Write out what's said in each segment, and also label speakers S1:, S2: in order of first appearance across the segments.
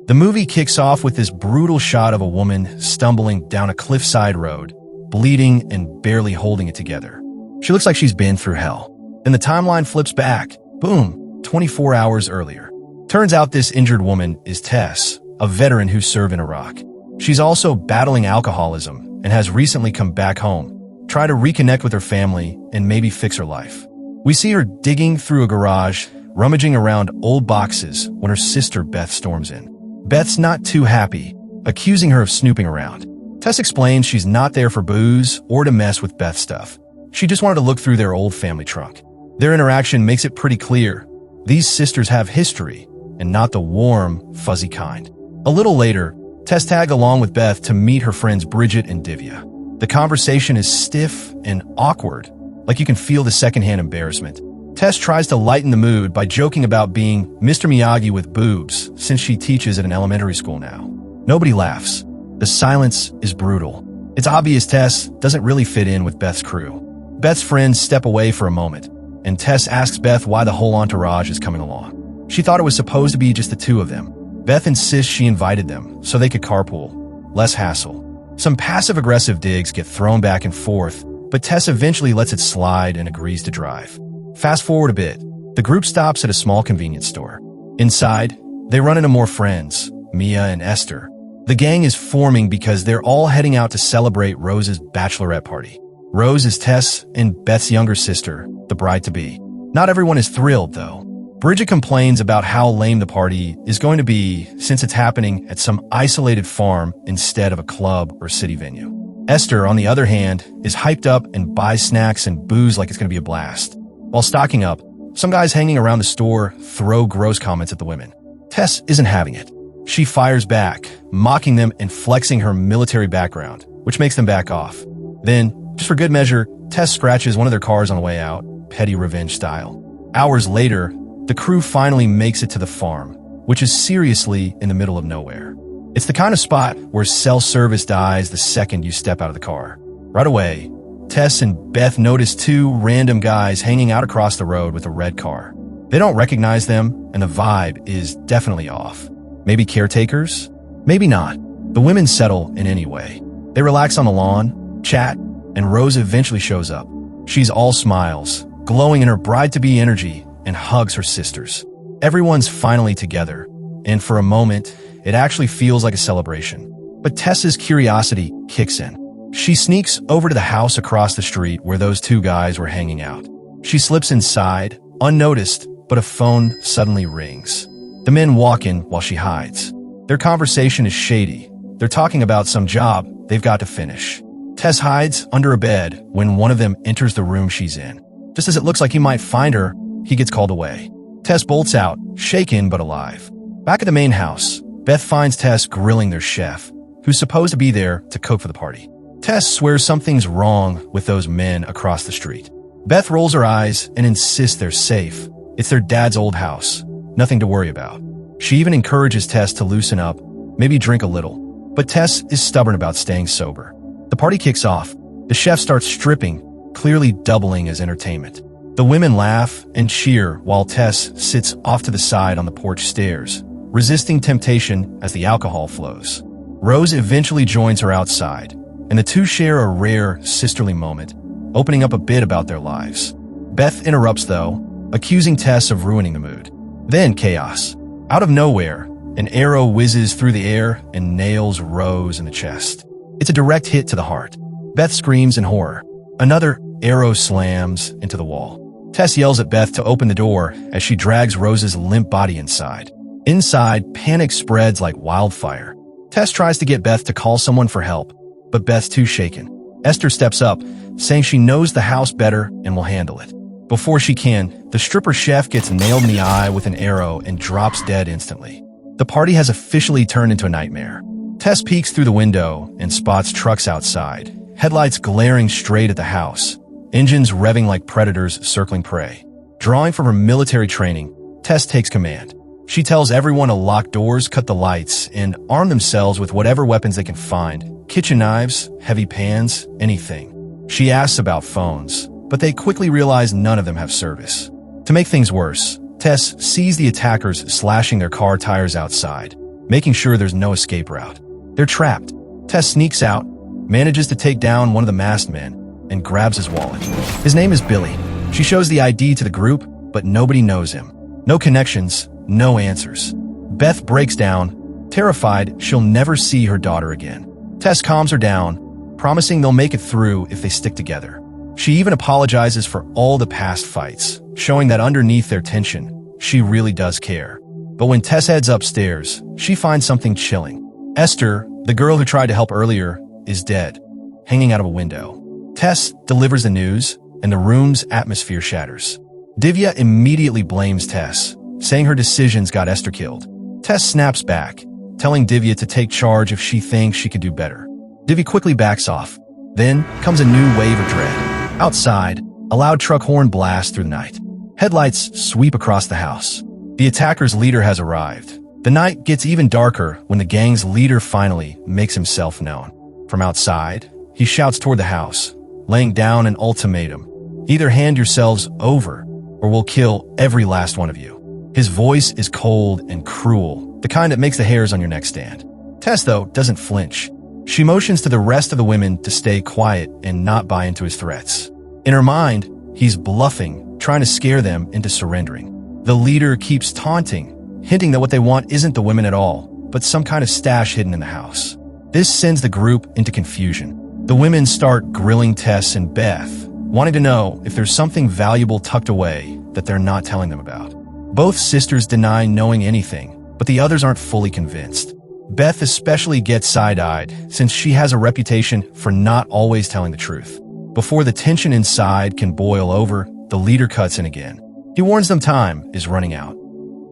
S1: The movie kicks off with this brutal shot of a woman stumbling down a cliffside road, bleeding and barely holding it together. She looks like she's been through hell. Then the timeline flips back. Boom, 24 hours earlier. Turns out this injured woman is Tess, a veteran who served in Iraq. She's also battling alcoholism and has recently come back home, try to reconnect with her family and maybe fix her life. We see her digging through a garage, rummaging around old boxes when her sister Beth storms in. Beth's not too happy, accusing her of snooping around. Tess explains she's not there for booze or to mess with Beth's stuff. She just wanted to look through their old family trunk. Their interaction makes it pretty clear. These sisters have history, and not the warm, fuzzy kind. A little later, Tess tagged along with Beth to meet her friends Bridget and Divya. The conversation is stiff and awkward, like you can feel the secondhand embarrassment. Tess tries to lighten the mood by joking about being Mr. Miyagi with boobs since she teaches at an elementary school now. Nobody laughs. The silence is brutal. It's obvious Tess doesn't really fit in with Beth's crew. Beth's friends step away for a moment, and Tess asks Beth why the whole entourage is coming along. She thought it was supposed to be just the two of them. Beth insists she invited them so they could carpool. Less hassle. Some passive-aggressive digs get thrown back and forth, but Tess eventually lets it slide and agrees to drive. Fast forward a bit. The group stops at a small convenience store. Inside, they run into more friends, Mia and Esther. The gang is forming because they're all heading out to celebrate Rose's bachelorette party. Rose is Tess and Beth's younger sister, the bride-to-be. Not everyone is thrilled, though. Bridget complains about how lame the party is going to be since it's happening at some isolated farm instead of a club or city venue. Esther, on the other hand, is hyped up and buys snacks and booze like it's going to be a blast. While stocking up, some guys hanging around the store throw gross comments at the women. Tess isn't having it. She fires back, mocking them and flexing her military background, which makes them back off. Then, just for good measure, Tess scratches one of their cars on the way out, petty revenge style. Hours later, the crew finally makes it to the farm, which is seriously in the middle of nowhere. It's the kind of spot where cell service dies the second you step out of the car. Right away, Tess and Beth notice two random guys hanging out across the road with a red car. They don't recognize them, and the vibe is definitely off. Maybe caretakers? Maybe not. The women settle in any way. They relax on the lawn, chat, and Rose eventually shows up. She's all smiles, glowing in her bride-to-be energy, and hugs her sisters. Everyone's finally together, and for a moment, it actually feels like a celebration. But Tess's curiosity kicks in. She sneaks over to the house across the street where those two guys were hanging out. She slips inside, unnoticed, but a phone suddenly rings. The men walk in while she hides. Their conversation is shady. They're talking about some job they've got to finish. Tess hides under a bed when one of them enters the room she's in. Just as it looks like he might find her, he gets called away. Tess bolts out, shaken but alive. Back at the main house, Beth finds Tess grilling their chef, who's supposed to be there to cook for the party. Tess swears something's wrong with those men across the street. Beth rolls her eyes and insists they're safe. It's their dad's old house. Nothing to worry about. She even encourages Tess to loosen up, maybe drink a little. But Tess is stubborn about staying sober. The party kicks off. The chef starts stripping, clearly doubling as entertainment. The women laugh and cheer while Tess sits off to the side on the porch stairs, resisting temptation as the alcohol flows. Rose eventually joins her outside, and the two share a rare sisterly moment, opening up a bit about their lives. Beth interrupts, though, accusing Tess of ruining the mood. Then chaos. Out of nowhere, an arrow whizzes through the air and nails Rose in the chest. It's a direct hit to the heart. Beth screams in horror. Another arrow slams into the wall. Tess yells at Beth to open the door as she drags Rose's limp body inside. Inside, panic spreads like wildfire. Tess tries to get Beth to call someone for help, but Beth's too shaken. Esther steps up, saying she knows the house better and will handle it. Before she can, the stripper chef gets nailed in the eye with an arrow and drops dead instantly. The party has officially turned into a nightmare. Tess peeks through the window and spots trucks outside, headlights glaring straight at the house, engines revving like predators circling prey. Drawing from her military training, Tess takes command. She tells everyone to lock doors, cut the lights, and arm themselves with whatever weapons they can find. Kitchen knives, heavy pans, anything. She asks about phones, but they quickly realize none of them have service. To make things worse, Tess sees the attackers slashing their car tires outside. making sure there's no escape route. They're trapped. Tess sneaks out, manages to take down one of the masked men, and grabs his wallet. His name is Billy. She shows the ID to the group, but nobody knows him. No connections, no answers. Beth breaks down, terrified she'll never see her daughter again. Tess calms her down, promising they'll make it through if they stick together. She even apologizes for all the past fights, showing that underneath their tension, she really does care. But when Tess heads upstairs, she finds something chilling. Esther, the girl who tried to help earlier, is dead, hanging out of a window. Tess delivers the news, and the room's atmosphere shatters. Divya immediately blames Tess, saying her decisions got Esther killed. Tess snaps back, telling Divya to take charge if she thinks she could do better. Divya quickly backs off. Then comes a new wave of dread. Outside, a loud truck horn blasts through the night. Headlights sweep across the house. The attacker's leader has arrived. The night gets even darker when the gang's leader finally makes himself known. From outside, he shouts toward the house, laying down an ultimatum. Either hand yourselves over, or we'll kill every last one of you. His voice is cold and cruel, the kind that makes the hairs on your neck stand. Tess, though, doesn't flinch. She motions to the rest of the women to stay quiet and not buy into his threats. In her mind, he's bluffing, trying to scare them into surrendering. The leader keeps taunting, hinting that what they want isn't the women at all, but some kind of stash hidden in the house. This sends the group into confusion. The women start grilling Tess and Beth, wanting to know if there's something valuable tucked away that they're not telling them about. Both sisters deny knowing anything, but the others aren't fully convinced. Beth especially gets side-eyed since she has a reputation for not always telling the truth. Before the tension inside can boil over, the leader cuts in again. He warns them time is running out.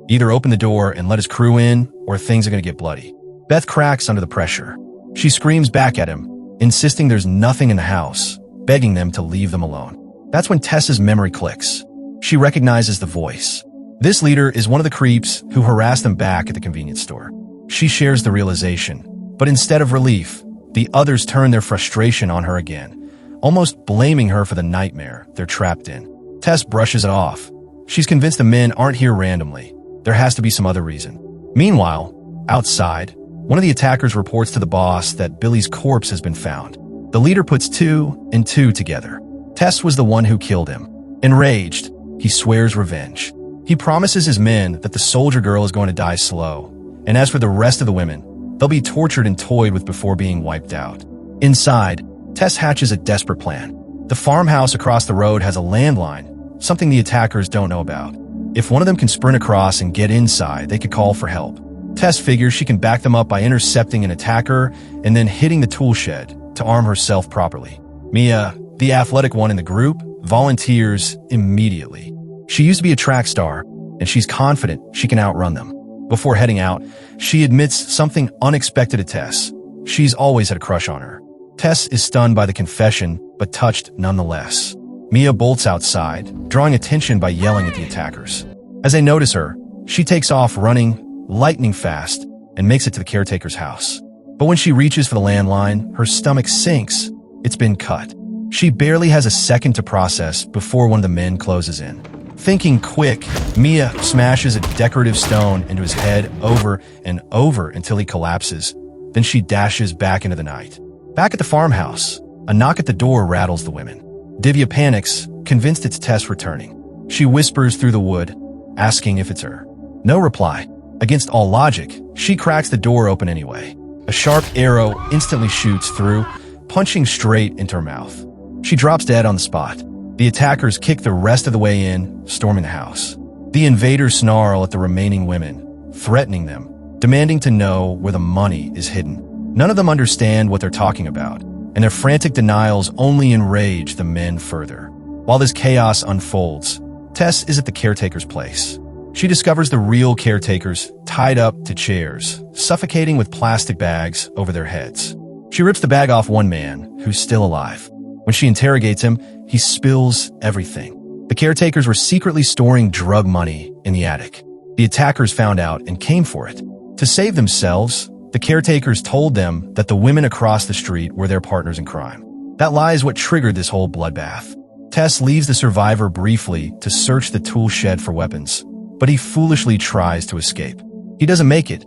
S1: Either open the door and let his crew in, or things are going to get bloody. Beth cracks under the pressure. She screams back at him, insisting there's nothing in the house, begging them to leave them alone. That's when Tess's memory clicks. She recognizes the voice. This leader is one of the creeps who harassed them back at the convenience store. She shares the realization, but instead of relief, the others turn their frustration on her again, almost blaming her for the nightmare they're trapped in. Tess brushes it off. She's convinced the men aren't here randomly. There has to be some other reason. Meanwhile, outside, one of the attackers reports to the boss that Billy's corpse has been found. The leader puts two and two together. Tess was the one who killed him. Enraged, he swears revenge. He promises his men that the soldier girl is going to die slow, and as for the rest of the women, they'll be tortured and toyed with before being wiped out. Inside, Tess hatches a desperate plan. The farmhouse across the road has a landline, something the attackers don't know about. If one of them can sprint across and get inside, they could call for help. Tess figures she can back them up by intercepting an attacker and then hitting the tool shed to arm herself properly. Mia, the athletic one in the group, volunteers immediately. She used to be a track star, and she's confident she can outrun them. Before heading out, she admits something unexpected to Tess. She's always had a crush on her. Tess is stunned by the confession, but touched nonetheless. Mia bolts outside, drawing attention by yelling at the attackers. As they notice her, she takes off running, lightning fast, and makes it to the caretaker's house. But when she reaches for the landline, her stomach sinks. It's been cut. She barely has a second to process before one of the men closes in. Thinking quick, Mia smashes a decorative stone into his head over and over until he collapses. Then she dashes back into the night. Back at the farmhouse, a knock at the door rattles the women. Divya panics, convinced it's Tess returning. She whispers through the wood, asking if it's her. No reply. Against all logic, she cracks the door open anyway. A sharp arrow instantly shoots through, punching straight into her mouth. She drops dead on the spot. The attackers kick the rest of the way in, storming the house. The invaders snarl at the remaining women, threatening them, demanding to know where the money is hidden. None of them understand what they're talking about, and their frantic denials only enrage the men further. While this chaos unfolds, Tess is at the caretaker's place. She discovers the real caretakers tied up to chairs, suffocating with plastic bags over their heads. She rips the bag off one man, who's still alive. When she interrogates him, he spills everything. The caretakers were secretly storing drug money in the attic. The attackers found out and came for it. To save themselves, the caretakers told them that the women across the street were their partners in crime. That lie is what triggered this whole bloodbath. Tess leaves the survivor briefly to search the tool shed for weapons, but he foolishly tries to escape. He doesn't make it.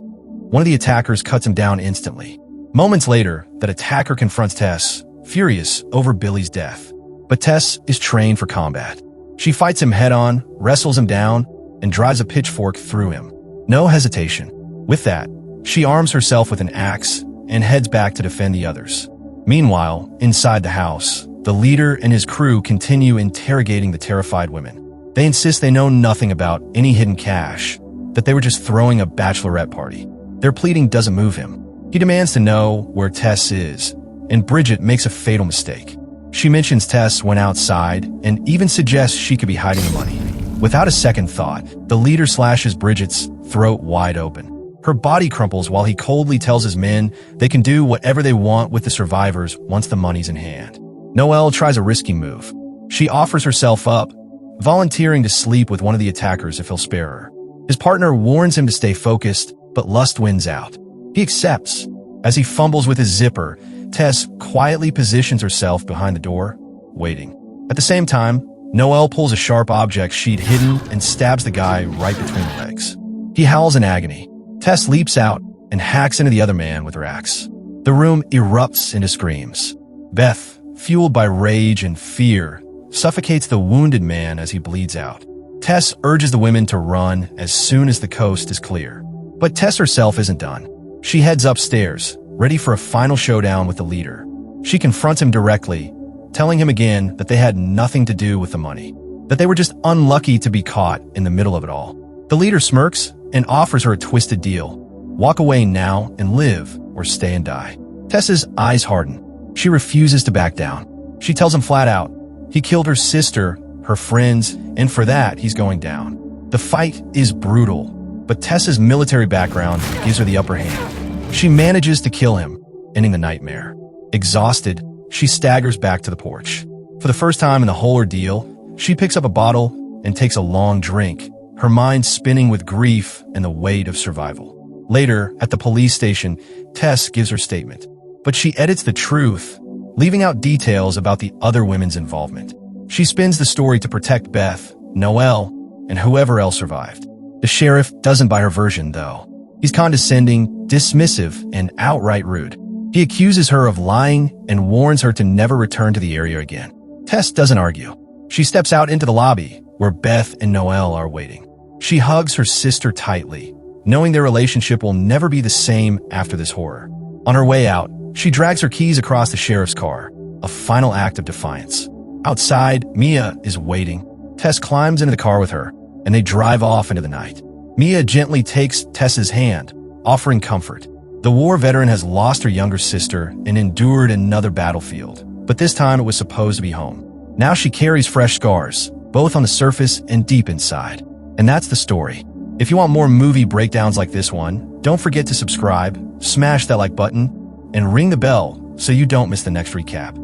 S1: One of the attackers cuts him down instantly. Moments later, that attacker confronts Tess, furious over Billy's death. But Tess is trained for combat. She fights him head-on, wrestles him down, and drives a pitchfork through him. No hesitation. With that, she arms herself with an axe and heads back to defend the others. Meanwhile, inside the house, the leader and his crew continue interrogating the terrified women. They insist they know nothing about any hidden cash, that they were just throwing a bachelorette party. Their pleading doesn't move him. He demands to know where Tess is, and Bridget makes a fatal mistake. She mentions Tess went outside and even suggests she could be hiding the money. Without a second thought, the leader slashes Bridget's throat wide open. Her body crumples while he coldly tells his men they can do whatever they want with the survivors once the money's in hand. Noelle tries a risky move. She offers herself up, volunteering to sleep with one of the attackers if he'll spare her. His partner warns him to stay focused, but lust wins out. He accepts. As he fumbles with his zipper, Tess quietly positions herself behind the door, waiting. At the same time, Noelle pulls a sharp object she'd hidden and stabs the guy right between the legs. He howls in agony. Tess leaps out and hacks into the other man with her axe. The room erupts into screams. Beth, fueled by rage and fear, suffocates the wounded man as he bleeds out. Tess urges the women to run as soon as the coast is clear. But Tess herself isn't done. She heads upstairs, ready for a final showdown with the leader. She confronts him directly, telling him again that they had nothing to do with the money, that they were just unlucky to be caught in the middle of it all. The leader smirks and offers her a twisted deal. Walk away now and live, or stay and die. Tess's eyes harden. She refuses to back down. She tells him flat out, he killed her sister, her friends, and for that, he's going down. The fight is brutal, but Tess's military background gives her the upper hand. She manages to kill him, ending the nightmare. Exhausted, she staggers back to the porch. For the first time in the whole ordeal, she picks up a bottle and takes a long drink, her mind spinning with grief and the weight of survival. Later, at the police station, Tess gives her statement, but she edits the truth, leaving out details about the other women's involvement. She spins the story to protect Beth, Noelle, and whoever else survived. The sheriff doesn't buy her version, though. He's condescending, dismissive, and outright rude. He accuses her of lying and warns her to never return to the area again. Tess doesn't argue. She steps out into the lobby, where Beth and Noelle are waiting. She hugs her sister tightly, knowing their relationship will never be the same after this horror. On her way out, she drags her keys across the sheriff's car, a final act of defiance. Outside, Mia is waiting. Tess climbs into the car with her, and they drive off into the night. Mia gently takes Tess's hand, offering comfort. The war veteran has lost her younger sister and endured another battlefield, but this time it was supposed to be home. Now she carries fresh scars, both on the surface and deep inside. And that's the story. If you want more movie breakdowns like this one, don't forget to subscribe, smash that like button, and ring the bell so you don't miss the next recap.